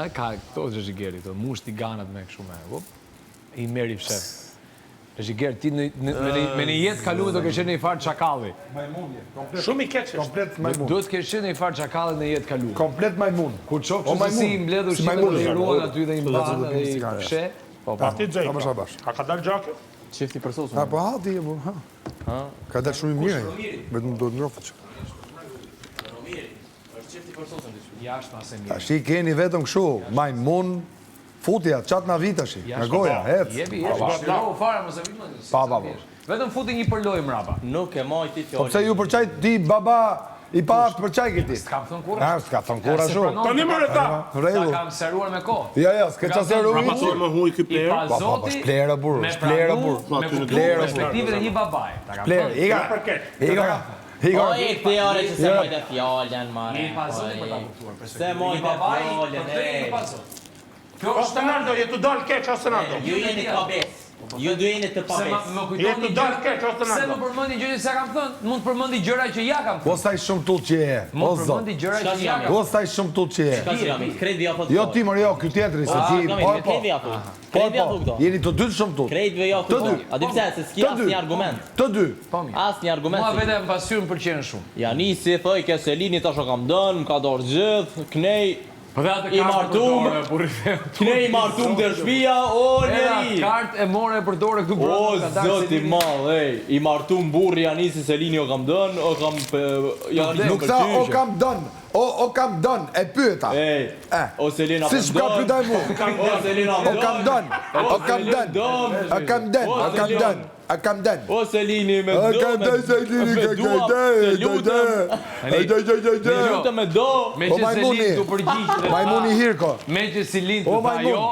Ka këto Zhigeri, këto mush tiganat me kështu me. I meri fshef. Zhigeri, ti me një jetë kaluar do ke qenë një farë çakalli. Majmunje, komplet. Shumë i keq. Komplet majmun. Duhet ke qenë një farë çakalli në jetë kaluar. Komplet majmun. Kur çof që si i mbledhur shqipe dhe i ruan aty dhe i mbledhur dhe i fshe. Parti Xhej. Ka bash bash. A ka dalë gjakë? Çifti për sosën. Ha po ha ti po, ha. Ka dalë shumë i mirë. Vetëm do të ngroft. Romiri, është çifti për sosën diçka. Jashtë asë mirë. Tash i keni vetëm kështu, majmun, futja, çat na vitashi, nga goja, ec. Jepi, shpirau fare mos e vit më. Pa. Vetëm futi një përloj mrapa. Nuk e moj ti Po fjalën. pse ju për çaj ti baba i pa aftë për çaj këti? S'kam thënë kurrë. Ha, s'ka thon kurrë ashtu. Tani më ta. Ta Rregull. kam seruar me kohë. Ja, s'ka çaseru. Pra pasoj më huaj ky player. Pa zoti. Splera burr, Me splera burr. me kuptuar perspektivën e një babai. Ta kam Splera, thënë. iga. O e ti ore që se mojtë fjalën marrë. Një pa zoti për ta kuptuar Se perspektivën. mojtë Babai, fjalën për të një pa e. zoti. Kjo është Ronaldo, je të dal keq ose Ronaldo? Ju jeni kabes. Ju dy jeni të se pabes. më Je kujtoni të dal keq ose Se më Ronaldo? përmendi gjëra që kam thënë, mund të përmendi gjëra që ja kam thënë. Po staj shumë tull që je. O Mund të zot. përmendi gjëra që ja kam Po staj shumë tull që je. Ka si rami, krejt vja po të Jo ti mor jo, ky tjetri se ti. Krejt vja po. Krejt vja po këto. Jeni të dy shumë tull. Krejt vja po. Të dy. A di pse se s'ki Të dy. asnjë argument. Të dy. Asnjë argument. Mua vete më pasyrë më pëlqen shumë. Ja nisi thoj ke Selini tash o kam dënë, më ka dorë gjithë, knej, Po dhe atë I kartë martum, përdore, burri. knej martum të shtëpia, o Era njeri. kartë e more për dorë këtu O brenda. ka dalë zoti Selini. madh, ej, i martum burri ja nisi Selini o kam dënë, o kam ja nisi Nuk tha o kam dën. O kam dën, e pyeta. Ej, o Selina Si s'ka pytaj mu. O Selina O kam dën. O kam dën. O kam dën. O kam dën. O kam dën. O Selini me O do. kam dën Selini me ka dua, dën. të lutem. Dën. Lutem me do. Me O që majmuni. Selin të përgjigj. Majmuni hirko. Me që Selin O të tha majmun. jo,